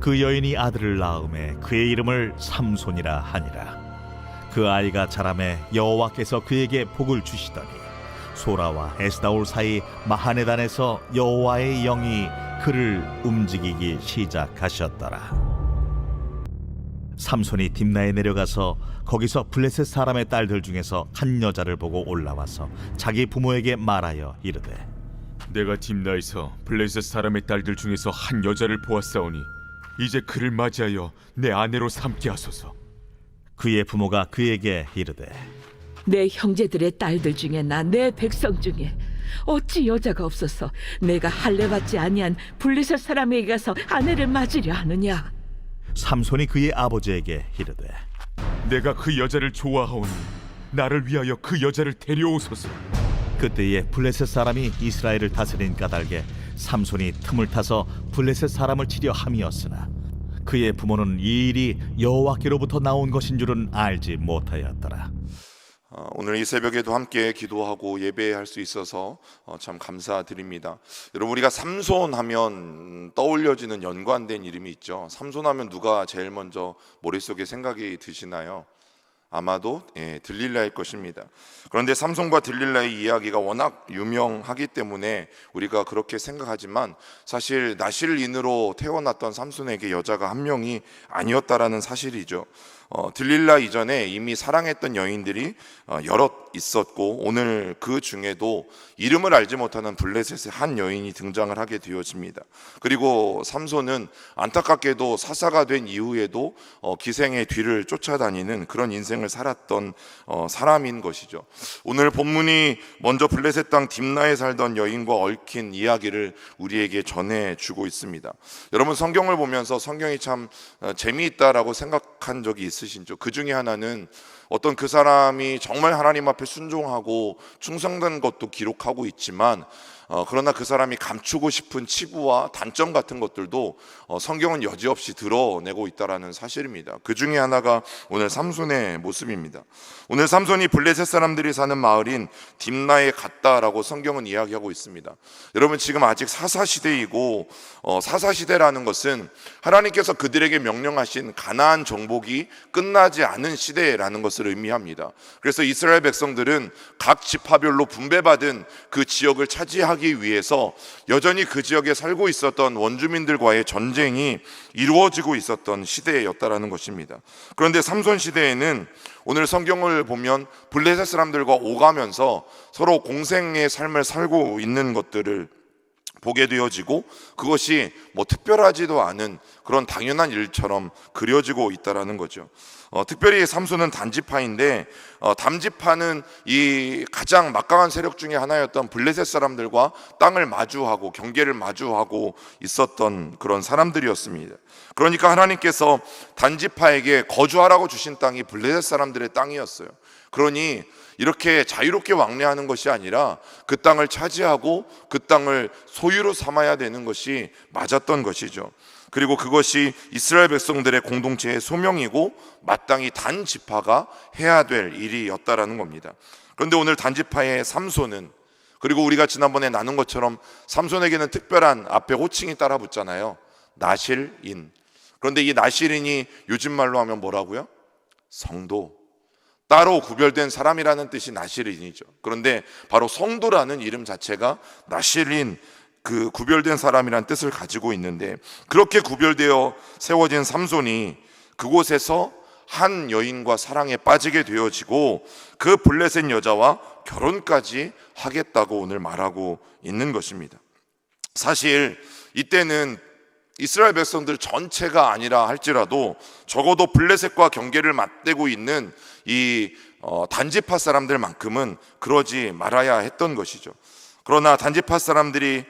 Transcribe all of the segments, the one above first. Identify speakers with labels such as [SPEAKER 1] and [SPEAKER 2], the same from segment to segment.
[SPEAKER 1] 그 여인이 아들을 낳음에 그의 이름을 삼손이라 하니라. 그 아이가 자라매 여호와께서 그에게 복을 주시더니 소라와 에스다올 사이 마하네단에서 여호와의 영이 그를 움직이기 시작하셨더라. 삼손이 딥나에 내려가서 거기서 블레셋 사람의 딸들 중에서 한 여자를 보고 올라와서 자기 부모에게 말하여 이르되,
[SPEAKER 2] 내가 딥나에서 블레셋 사람의 딸들 중에서 한 여자를 보았사오니 이제 그를 맞이하여 내 아내로 삼게 하소서.
[SPEAKER 1] 그의 부모가 그에게 이르되,
[SPEAKER 3] 내 형제들의 딸들 중에나 내 백성 중에 어찌 여자가 없어서 내가 할례받지 아니한 블레셋 사람에게 가서 아내를 맞으려 하느냐?
[SPEAKER 1] 삼손이 그의 아버지에게 이르되,
[SPEAKER 2] 내가 그 여자를 좋아하오니 나를 위하여 그 여자를 데려오소서.
[SPEAKER 1] 그때에 블레셋 사람이 이스라엘을 다스린 까닭에 삼손이 틈을 타서 블레셋 사람을 치려 함이었으나 그의 부모는 이 일이 여호와께로부터 나온 것인 줄은 알지 못하였더라.
[SPEAKER 4] 오늘 이 새벽에도 함께 기도하고 예배할 수 있어서 참 감사드립니다. 여러분, 우리가 삼손 하면 떠올려지는 연관된 이름이 있죠. 삼손 하면 누가 제일 먼저 머릿속에 생각이 드시나요? 아마도 들릴라일 것입니다. 그런데 삼손과 들릴라의 이야기가 워낙 유명하기 때문에 우리가 그렇게 생각하지만 사실 나실인으로 태어났던 삼손에게 여자가 한 명이 아니었다라는 사실이죠. 들릴라 이전에 이미 사랑했던 여인들이 여럿 있었고 오늘 그 중에도 이름을 알지 못하는 블레셋의 한 여인이 등장을 하게 되어집니다. 그리고 삼손은 안타깝게도 사사가 된 이후에도 기생의 뒤를 쫓아다니는 그런 인생을 살았던 사람인 것이죠. 오늘 본문이 먼저 블레셋 땅 딥나에 살던 여인과 얽힌 이야기를 우리에게 전해주고 있습니다. 여러분, 성경을 보면서 성경이 참 재미있다라고 생각한 적이 있으신죠? 그 중에 하나는 어떤 그 사람이 정말 하나님 앞에 순종하고 충성된 것도 기록하고 있지만 그러나 그 사람이 감추고 싶은 치부와 단점 같은 것들도 성경은 여지없이 드러내고 있다는 사실입니다. 그 중에 하나가 오늘 삼손의 모습입니다. 오늘 삼손이 블레셋 사람들이 사는 마을인 딥나에 갔다라고 성경은 이야기하고 있습니다. 여러분, 지금 아직 사사시대이고 사사시대라는 것은 하나님께서 그들에게 명령하신 가나안 정복이 끝나지 않은 시대라는 것을 의미합니다. 그래서 이스라엘 백성들은 각 지파별로 분배받은 그 지역을 차지하기 위해서 여전히 그 지역에 살고 있었던 원주민들과의 전쟁이 이루어지고 있었던 시대였다라는 것입니다. 그런데 삼손 시대에는 오늘 성경을 보면 블레셋 사람들과 오가면서 서로 공생의 삶을 살고 있는 것들을 보게 되어지고 그것이 특별하지도 않은 그런 당연한 일처럼 그려지고 있다라는 거죠. 특별히 삼손은 단지파인데 단지파는 이 가장 막강한 세력 중에 하나였던 블레셋 사람들과 땅을 마주하고 경계를 마주하고 있었던 그런 사람들이었습니다. 그러니까 하나님께서 단지파에게 거주하라고 주신 땅이 블레셋 사람들의 땅이었어요. 그러니 이렇게 자유롭게 왕래하는 것이 아니라 그 땅을 차지하고 그 땅을 소유로 삼아야 되는 것이 맞았던 것이죠. 그리고 그것이 이스라엘 백성들의 공동체의 소명이고 마땅히 단지파가 해야 될 일이었다라는 겁니다. 그런데 오늘 단지파의 삼손은, 그리고 우리가 지난번에 나눈 것처럼 삼손에게는 특별한 앞에 호칭이 따라 붙잖아요. 나실인. 그런데 이 나실인이 요즘 말로 하면 뭐라고요? 성도, 따로 구별된 사람이라는 뜻이 나실인이죠. 그런데 바로 성도라는 이름 자체가 나실인, 그 구별된 사람이라는 뜻을 가지고 있는데, 그렇게 구별되어 세워진 삼손이 그곳에서 한 여인과 사랑에 빠지게 되어지고 그 블레셋 여자와 결혼까지 하겠다고 오늘 말하고 있는 것입니다. 사실 이때는 이스라엘 백성들 전체가 아니라 할지라도 적어도 블레셋과 경계를 맞대고 있는 이 단지파 사람들만큼은 그러지 말아야 했던 것이죠. 그러나 단지파 사람들이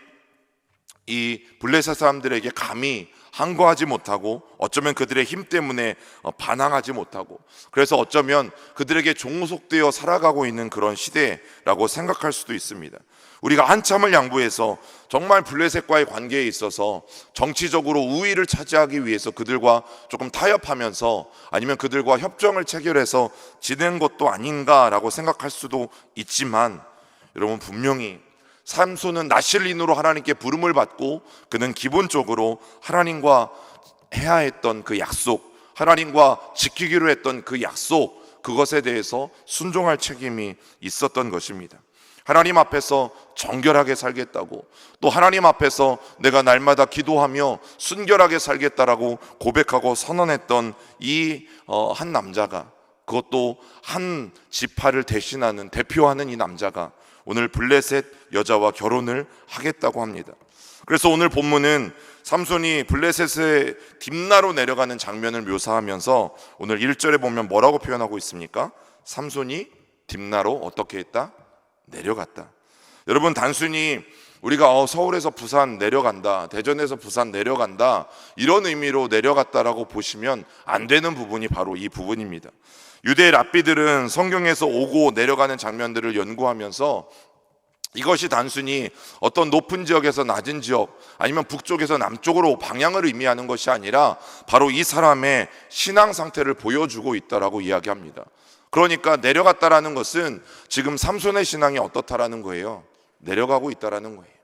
[SPEAKER 4] 이 블레셋 사람들에게 감히 항거하지 못하고 어쩌면 그들의 힘 때문에 반항하지 못하고, 그래서 어쩌면 그들에게 종속되어 살아가고 있는 그런 시대라고 생각할 수도 있습니다. 우리가 한참을 양보해서 정말 블레셋과의 관계에 있어서 정치적으로 우위를 차지하기 위해서 그들과 조금 타협하면서 아니면 그들과 협정을 체결해서 지낸 것도 아닌가라고 생각할 수도 있지만, 여러분, 분명히 삼손은 나실린으로 하나님께 부름을 받고 그는 기본적으로 하나님과 해야 했던 그 약속, 하나님과 지키기로 했던 그 약속, 그것에 대해서 순종할 책임이 있었던 것입니다. 하나님 앞에서 정결하게 살겠다고, 또 하나님 앞에서 내가 날마다 기도하며 순결하게 살겠다라고 고백하고 선언했던 이 한 남자가, 그것도 한 지파를 대신하는, 대표하는 이 남자가 오늘 블레셋 여자와 결혼을 하겠다고 합니다. 그래서 오늘 본문은 삼손이 블레셋의 딥나로 내려가는 장면을 묘사하면서 오늘 1절에 보면 뭐라고 표현하고 있습니까? 삼손이 딥나로 어떻게 했다? 내려갔다. 여러분, 단순히 우리가 서울에서 부산 내려간다, 대전에서 부산 내려간다, 이런 의미로 내려갔다라고 보시면 안 되는 부분이 바로 이 부분입니다. 유대 랍비들은 성경에서 오고 내려가는 장면들을 연구하면서 이것이 단순히 어떤 높은 지역에서 낮은 지역, 아니면 북쪽에서 남쪽으로 방향을 의미하는 것이 아니라 바로 이 사람의 신앙 상태를 보여주고 있다라고 이야기합니다. 그러니까 내려갔다라는 것은 지금 삼손의 신앙이 어떻다라는 거예요? 내려가고 있다라는 거예요.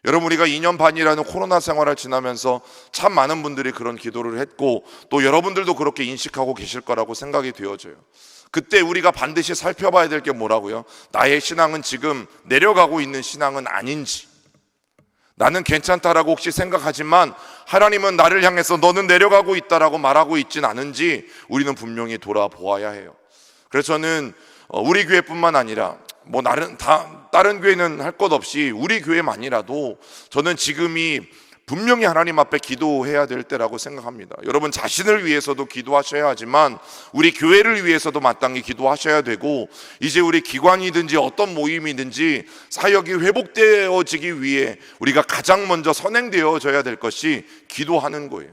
[SPEAKER 4] 여러분, 우리가 2년 반이라는 코로나 생활을 지나면서 참 많은 분들이 그런 기도를 했고, 또 여러분들도 그렇게 인식하고 계실 거라고 생각이 되어져요. 그때 우리가 반드시 살펴봐야 될 게 뭐라고요? 나의 신앙은 지금 내려가고 있는 신앙은 아닌지, 나는 괜찮다라고 혹시 생각하지만 하나님은 나를 향해서 너는 내려가고 있다라고 말하고 있진 않은지 우리는 분명히 돌아보아야 해요. 그래서 저는 우리 교회뿐만 아니라 다른 교회는 할 것 없이 우리 교회만이라도 저는 지금이 분명히 하나님 앞에 기도해야 될 때라고 생각합니다. 여러분 자신을 위해서도 기도하셔야 하지만 우리 교회를 위해서도 마땅히 기도하셔야 되고, 이제 우리 기관이든지 어떤 모임이든지 사역이 회복되어지기 위해 우리가 가장 먼저 선행되어져야 될 것이 기도하는 거예요.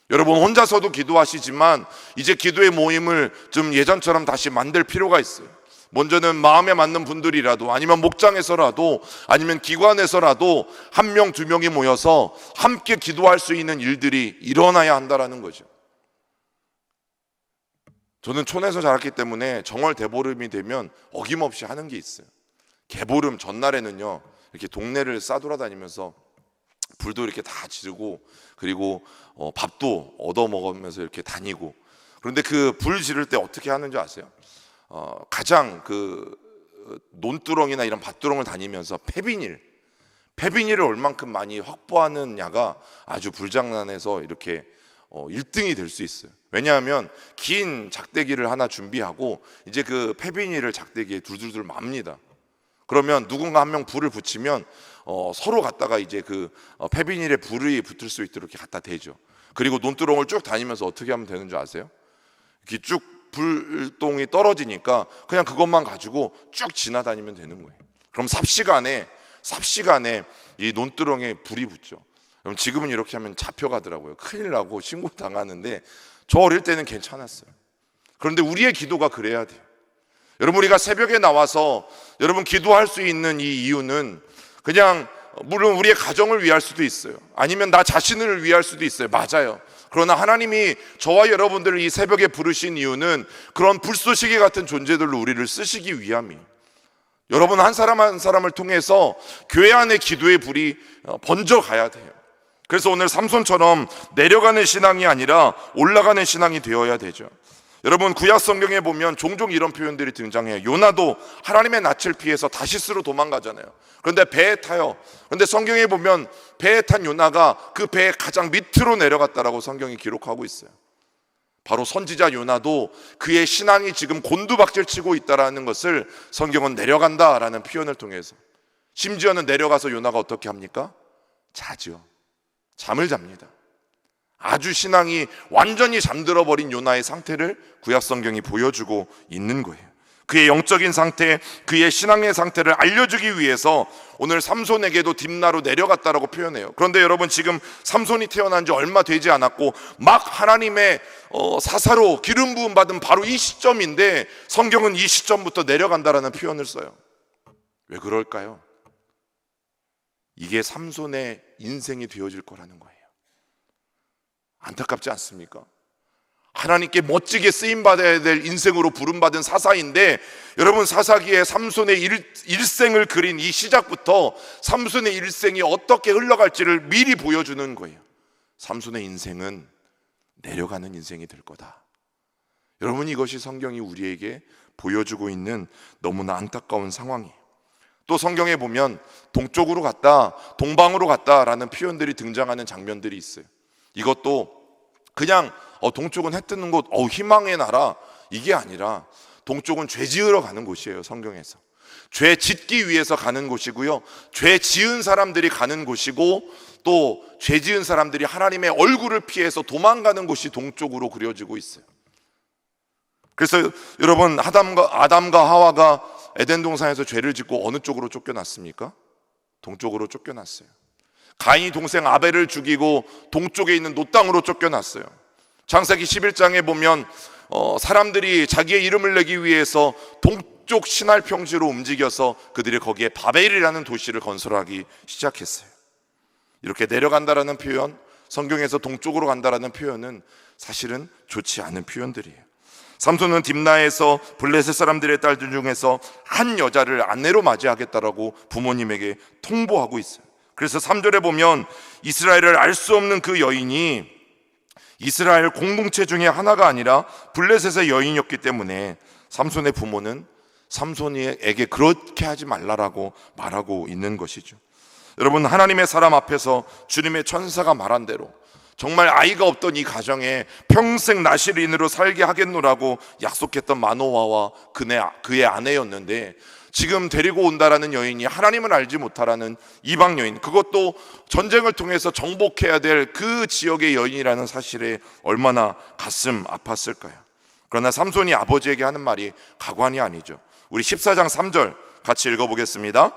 [SPEAKER 4] 여러분 혼자서도 기도하시지만 이제 기도의 모임을 좀 예전처럼 다시 만들 필요가 있어요. 먼저는 마음에 맞는 분들이라도, 아니면 목장에서라도, 아니면 기관에서라도 한 명, 두 명이 모여서 함께 기도할 수 있는 일들이 일어나야 한다라는 거죠. 저는 촌에서 자랐기 때문에 정월 대보름이 되면 어김없이 하는 게 있어요. 개보름 전날에는요, 이렇게 동네를 싸돌아다니면서 불도 이렇게 다 지르고, 그리고 밥도 얻어 먹으면서 이렇게 다니고. 그런데 그 불 지를 때 어떻게 하는지 아세요? 가장 그 논두렁이나 이런 밭두렁을 다니면서 폐비닐을 얼만큼 많이 확보하느냐가 아주 불장난에서 이렇게 1등이 될 수 있어요. 왜냐하면 긴 작대기를 하나 준비하고 이제 그 폐비닐을 작대기에 둘둘둘 맙니다. 그러면 누군가 한 명 불을 붙이면 서로 갖다가 이제 그 폐비닐에 불이 붙을 수 있도록 이렇게 갖다 대죠. 그리고 논두렁을 쭉 다니면서 어떻게 하면 되는 줄 아세요? 이렇게 쭉 불똥이 떨어지니까 그냥 그것만 가지고 쭉 지나다니면 되는 거예요. 그럼 삽시간에 이 논두렁에 불이 붙죠. 그럼 지금은 이렇게 하면 잡혀가더라고요. 큰일 나고 신고 당하는데, 저 어릴 때는 괜찮았어요. 그런데 우리의 기도가 그래야 돼요. 여러분, 우리가 새벽에 나와서 여러분 기도할 수 있는 이 이유는 그냥 물론 우리의 가정을 위할 수도 있어요. 아니면 나 자신을 위할 수도 있어요. 맞아요. 그러나 하나님이 저와 여러분들을 이 새벽에 부르신 이유는 그런 불쏘시개 같은 존재들로 우리를 쓰시기 위함이에요. 여러분 한 사람 한 사람을 통해서 교회 안에 기도의 불이 번져가야 돼요. 그래서 오늘 삼손처럼 내려가는 신앙이 아니라 올라가는 신앙이 되어야 되죠. 여러분 구약 성경에 보면 종종 이런 표현들이 등장해요. 요나도 하나님의 낯을 피해서 다시스로 도망가잖아요. 그런데 배에 타요. 그런데 성경에 보면 배에 탄 요나가 그 배의 가장 밑으로 내려갔다라고 성경이 기록하고 있어요. 바로 선지자 요나도 그의 신앙이 지금 곤두박질 치고 있다라는 것을 성경은 내려간다라는 표현을 통해서, 심지어는 내려가서 요나가 어떻게 합니까? 자죠. 잠을 잡니다. 아주 신앙이 완전히 잠들어 버린 요나의 상태를 구약 성경이 보여주고 있는 거예요. 그의 영적인 상태, 그의 신앙의 상태를 알려주기 위해서 오늘 삼손에게도 딥나로 내려갔다라고 표현해요. 그런데 여러분 지금 삼손이 태어난 지 얼마 되지 않았고 막 하나님의 사사로 기름 부음 받은 바로 이 시점인데 성경은 이 시점부터 내려간다라는 표현을 써요. 왜 그럴까요? 이게 삼손의 인생이 되어질 거라는 거예요. 안타깝지 않습니까? 하나님께 멋지게 쓰임받아야 될 인생으로 부름받은 사사인데, 여러분 사사기에 삼손의 일생을 그린 이 시작부터 삼손의 일생이 어떻게 흘러갈지를 미리 보여주는 거예요. 삼손의 인생은 내려가는 인생이 될 거다. 여러분, 이것이 성경이 우리에게 보여주고 있는 너무나 안타까운 상황이에요. 또 성경에 보면 동쪽으로 갔다, 동방으로 갔다라는 표현들이 등장하는 장면들이 있어요. 이것도 그냥 동쪽은 해 뜨는 곳, 희망의 나라, 이게 아니라 동쪽은 죄 지으러 가는 곳이에요. 성경에서 죄 짓기 위해서 가는 곳이고요, 죄 지은 사람들이 가는 곳이고, 또 죄 지은 사람들이 하나님의 얼굴을 피해서 도망가는 곳이 동쪽으로 그려지고 있어요. 그래서 여러분, 아담과 하와가 에덴 동산에서 죄를 짓고 어느 쪽으로 쫓겨났습니까? 동쪽으로 쫓겨났어요. 가인이 동생 아벨을 죽이고 동쪽에 있는 노 땅으로 쫓겨났어요. 창세기 11장에 보면 사람들이 자기의 이름을 내기 위해서 동쪽 신할 평지로 움직여서 그들이 거기에 바벨이라는 도시를 건설하기 시작했어요. 이렇게 내려간다라는 표현, 성경에서 동쪽으로 간다라는 표현은 사실은 좋지 않은 표현들이에요. 삼손은 딥나에서 블레셋 사람들의 딸들 중에서 한 여자를 아내로 맞이하겠다라고 부모님에게 통보하고 있어요. 그래서 3절에 보면 이스라엘을 알 수 없는 그 여인이 이스라엘 공동체 중에 하나가 아니라 블레셋의 여인이었기 때문에 삼손의 부모는 삼손에게 그렇게 하지 말라라고 말하고 있는 것이죠. 여러분, 하나님의 사람 앞에서 주님의 천사가 말한 대로 정말 아이가 없던 이 가정에 평생 나실인으로 살게 하겠노라고 약속했던 마노아와 그의 아내였는데, 지금 데리고 온다라는 여인이 하나님을 알지 못하라는 이방 여인, 그것도 전쟁을 통해서 정복해야 될 그 지역의 여인이라는 사실에 얼마나 가슴 아팠을까요? 그러나 삼손이 아버지에게 하는 말이 가관이 아니죠. 우리 14장 3절 같이 읽어보겠습니다.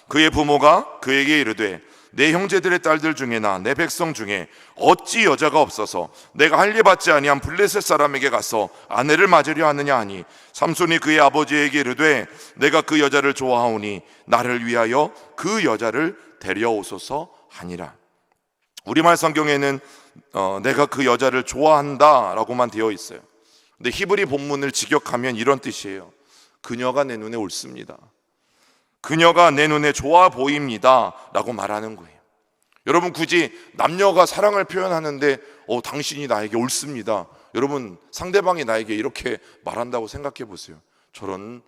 [SPEAKER 4] 그의 부모가 그에게 이르되 내 형제들의 딸들 중에나 내 백성 중에 어찌 여자가 없어서 내가 할례 받지 아니한 블레셋 사람에게 가서 아내를 맞으려 하느냐 하니, 삼손이 그의 아버지에게 이르되 내가 그 여자를 좋아하오니 나를 위하여 그 여자를 데려오소서 하니라. 우리말 성경에는 내가 그 여자를 좋아한다 라고만 되어 있어요. 근데 히브리 본문을 직역하면 이런 뜻이에요. 그녀가 내 눈에 옳습니다. 그녀가 내 눈에 좋아 보입니다 라고 말하는 거예요. 여러분, 굳이 남녀가 사랑을 표현하는데 당신이 나에게 옳습니다, 여러분, 상대방이 나에게 이렇게 말한다고 생각해 보세요. 저런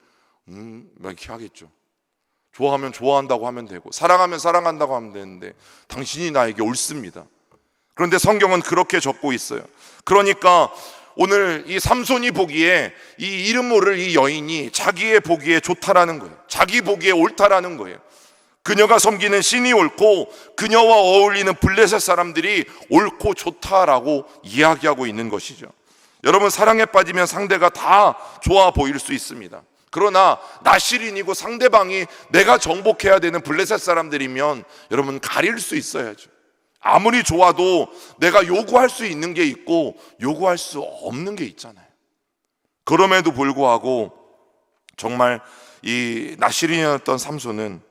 [SPEAKER 4] 이렇게 하겠죠. 좋아하면 좋아한다고 하면 되고, 사랑하면 사랑한다고 하면 되는데 당신이 나에게 옳습니다. 그런데 성경은 그렇게 적고 있어요. 그러니까 오늘 이 삼손이 보기에 이 이름 모를 이 여인이 자기의 보기에 좋다라는 거예요. 자기 보기에 옳다라는 거예요. 그녀가 섬기는 신이 옳고 그녀와 어울리는 블레셋 사람들이 옳고 좋다라고 이야기하고 있는 것이죠. 여러분, 사랑에 빠지면 상대가 다 좋아 보일 수 있습니다. 그러나 나실인이고 상대방이 내가 정복해야 되는 블레셋 사람들이면 여러분, 가릴 수 있어야죠. 아무리 좋아도 내가 요구할 수 있는 게 있고 요구할 수 없는 게 있잖아요. 그럼에도 불구하고 정말 이 나실인이었던 삼손은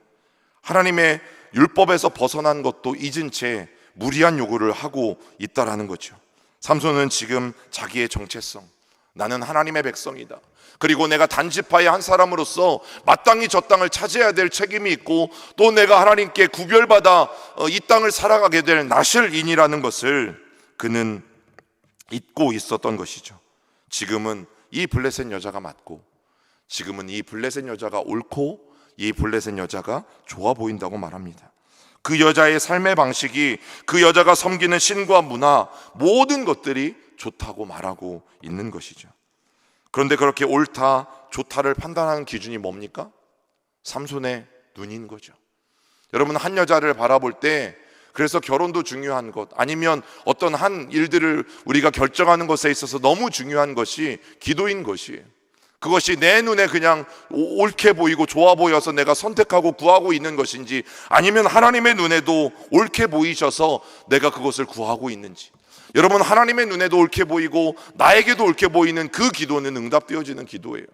[SPEAKER 4] 하나님의 율법에서 벗어난 것도 잊은 채 무리한 요구를 하고 있다라는 거죠. 삼손은 지금 자기의 정체성, 나는 하나님의 백성이다, 그리고 내가 단지파의 한 사람으로서 마땅히 저 땅을 차지해야 될 책임이 있고, 또 내가 하나님께 구별받아 이 땅을 살아가게 될 나실인이라는 것을 그는 잊고 있었던 것이죠. 지금은 이 블레셋 여자가 맞고, 지금은 이 블레셋 여자가 옳고, 이 블레셋 여자가 좋아 보인다고 말합니다. 그 여자의 삶의 방식이, 그 여자가 섬기는 신과 문화, 모든 것들이 좋다고 말하고 있는 것이죠. 그런데 그렇게 옳다, 좋다를 판단하는 기준이 뭡니까? 삼손의 눈인 거죠. 여러분, 한 여자를 바라볼 때 그래서 결혼도 중요한 것, 아니면 어떤 한 일들을 우리가 결정하는 것에 있어서 너무 중요한 것이 기도인 것이에요. 그것이 내 눈에 그냥 옳게 보이고 좋아 보여서 내가 선택하고 구하고 있는 것인지, 아니면 하나님의 눈에도 옳게 보이셔서 내가 그것을 구하고 있는지. 여러분, 하나님의 눈에도 옳게 보이고 나에게도 옳게 보이는 그 기도는 응답되어지는 기도예요.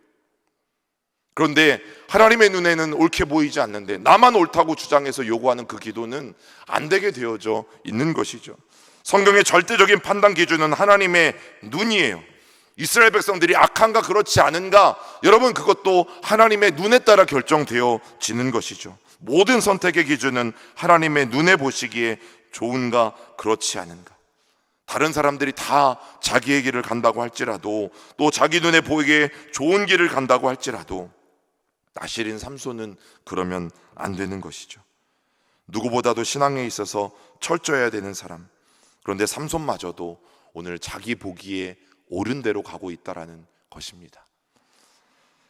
[SPEAKER 4] 그런데 하나님의 눈에는 옳게 보이지 않는데 나만 옳다고 주장해서 요구하는 그 기도는 안 되게 되어져 있는 것이죠. 성경의 절대적인 판단 기준은 하나님의 눈이에요. 이스라엘 백성들이 악한가 그렇지 않은가, 여러분, 그것도 하나님의 눈에 따라 결정되어지는 것이죠. 모든 선택의 기준은 하나님의 눈에 보시기에 좋은가 그렇지 않은가. 다른 사람들이 다 자기의 길을 간다고 할지라도, 또 자기 눈에 보이게 좋은 길을 간다고 할지라도 나실인 삼손은 그러면 안 되는 것이죠. 누구보다도 신앙에 있어서 철저해야 되는 사람, 그런데 삼손마저도 오늘 자기 보기에 옳은 대로 가고 있다라는 것입니다.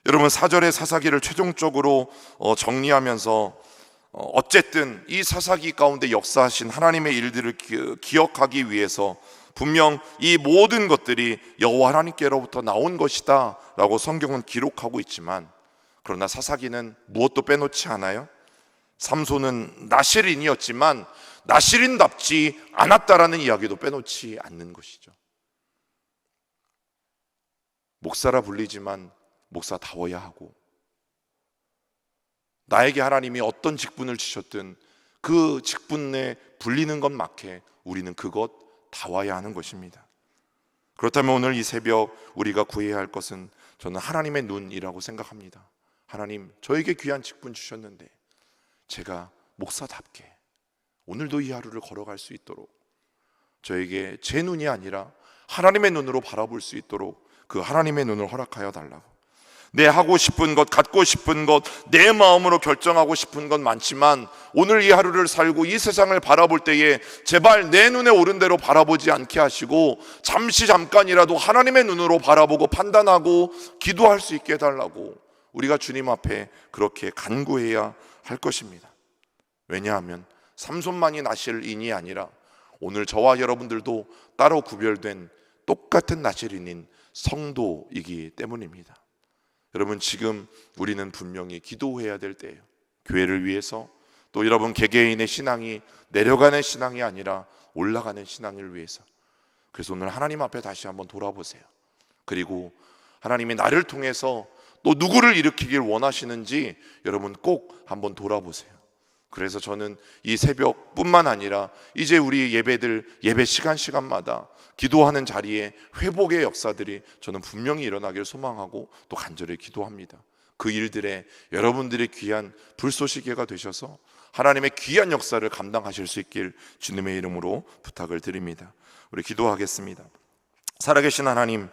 [SPEAKER 4] 여러분, 4절의 사사기를 최종적으로 정리하면서 어쨌든 이 사사기 가운데 역사하신 하나님의 일들을 기억하기 위해서 분명 이 모든 것들이 여호와 하나님께로부터 나온 것이다 라고 성경은 기록하고 있지만, 그러나 사사기는 무엇도 빼놓지 않아요. 삼손은 나실인이었지만 나실인답지 않았다라는 이야기도 빼놓지 않는 것이죠. 목사라 불리지만 목사다워야 하고, 나에게 하나님이 어떤 직분을 주셨든 그 직분에 불리는 것 맞게 우리는 그것 다워야 하는 것입니다. 그렇다면 오늘 이 새벽 우리가 구해야 할 것은 저는 하나님의 눈이라고 생각합니다. 하나님, 저에게 귀한 직분 주셨는데 제가 목사답게 오늘도 이 하루를 걸어갈 수 있도록 저에게 제 눈이 아니라 하나님의 눈으로 바라볼 수 있도록 그 하나님의 눈을 허락하여 달라고. 내 하고 싶은 것, 갖고 싶은 것, 내 마음으로 결정하고 싶은 건 많지만 오늘 이 하루를 살고 이 세상을 바라볼 때에 제발 내 눈에 오른 대로 바라보지 않게 하시고 잠깐이라도 하나님의 눈으로 바라보고 판단하고 기도할 수 있게 해달라고 우리가 주님 앞에 그렇게 간구해야 할 것입니다. 왜냐하면 삼손만이 나실인이 아니라 오늘 저와 여러분들도 따로 구별된 똑같은 나실인인 성도이기 때문입니다. 여러분, 지금 우리는 분명히 기도해야 될 때예요. 교회를 위해서, 또 여러분 개개인의 신앙이 내려가는 신앙이 아니라 올라가는 신앙을 위해서. 그래서 오늘 하나님 앞에 다시 한번 돌아보세요. 그리고 하나님이 나를 통해서 또 누구를 일으키길 원하시는지 여러분 꼭 한번 돌아보세요. 그래서 저는 이 새벽뿐만 아니라 이제 우리 예배 시간마다 기도하는 자리에 회복의 역사들이 저는 분명히 일어나길 소망하고 또 간절히 기도합니다. 그 일들에 여러분들의 귀한 불쏘시개가 되셔서 하나님의 귀한 역사를 감당하실 수 있길 주님의 이름으로 부탁을 드립니다. 우리 기도하겠습니다. 살아계신 하나님,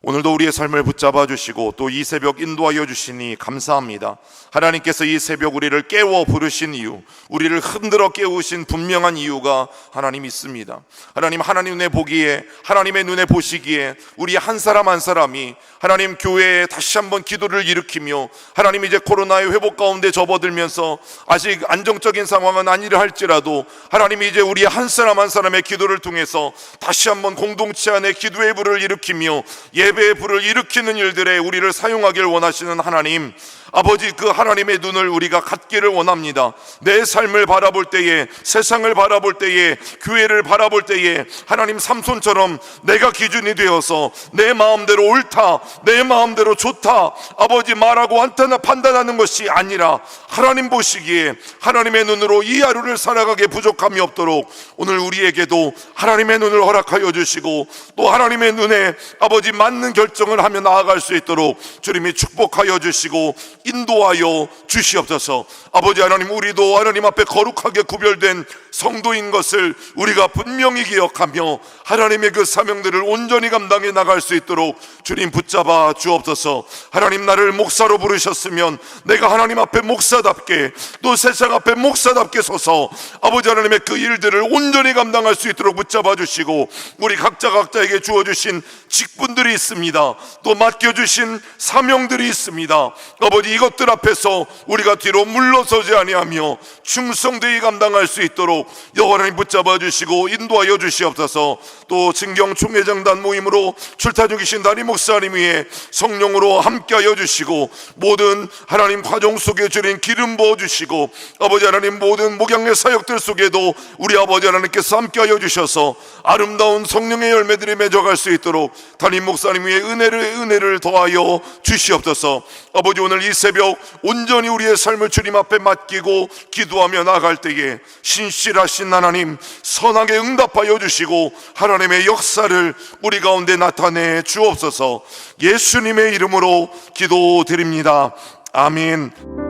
[SPEAKER 4] 오늘도 우리의 삶을 붙잡아 주시고 또 이 새벽 인도하여 주시니 감사합니다. 하나님께서 이 새벽 우리를 깨워 부르신 이유, 우리를 흔들어 깨우신 분명한 이유가 하나님 있습니다. 하나님, 하나님 눈에 보기에, 하나님의 눈에 보시기에 우리 한 사람 한 사람이 하나님 교회에 다시 한번 기도를 일으키며 하나님 이제 코로나의 회복 가운데 접어들면서 아직 안정적인 상황은 아니라 할지라도 하나님이 이제 우리 한 사람 한 사람의 기도를 통해서 다시 한번 공동체 안에 기도의 불을 일으키며 예배의 불을 일으키는 일들에 우리를 사용하길 원하시는 하나님, 아버지, 그 하나님의 눈을 우리가 갖기를 원합니다. 내 삶을 바라볼 때에, 세상을 바라볼 때에, 교회를 바라볼 때에 하나님 삼손처럼 내가 기준이 되어서 내 마음대로 옳다, 내 마음대로 좋다 아버지 말하고 판단하는 것이 아니라 하나님 보시기에 하나님의 눈으로 이 하루를 살아가게 부족함이 없도록 오늘 우리에게도 하나님의 눈을 허락하여 주시고 또 하나님의 눈에 아버지 맞는 결정을 하며 나아갈 수 있도록 주님이 축복하여 주시고 인도하여 주시옵소서. 아버지 하나님, 우리도 하나님 앞에 거룩하게 구별된 성도인 것을 우리가 분명히 기억하며 하나님의 그 사명들을 온전히 감당해 나갈 수 있도록 주님 붙잡아 주옵소서. 하나님, 나를 목사로 부르셨으면 내가 하나님 앞에 목사답게 또 세상 앞에 목사답게 서서 아버지 하나님의 그 일들을 온전히 감당할 수 있도록 붙잡아 주시고, 우리 각자에게 주어주신 직분들이 있습니다. 또 맡겨주신 사명들이 있습니다. 아버지, 이것들 앞에서 우리가 뒤로 물러서지 아니하며 충성되이 감당할 수 있도록 여호와 하나님 붙잡아 주시고 인도하여 주시옵소서. 또 진경 총회장단 모임으로 출타 중이신 담임 목사님 위에 성령으로 함께하여 주시고 모든 하나님 과정 속에 주님 기름 부어 주시고 아버지 하나님 모든 목양의 사역들 속에도 우리 아버지 하나님께서 함께하여 주셔서 아름다운 성령의 열매들이 맺어갈 수 있도록 담임 목사님 위에 은혜를 더하여 주시옵소서. 아버지, 오늘 이 새벽 온전히 우리의 삶을 주님 앞에 맡기고 기도하며 나아갈 때에 신실하신 하나님 선하게 응답하여 주시고 하나님의 역사를 우리 가운데 나타내 주옵소서. 예수님의 이름으로 기도드립니다. 아멘.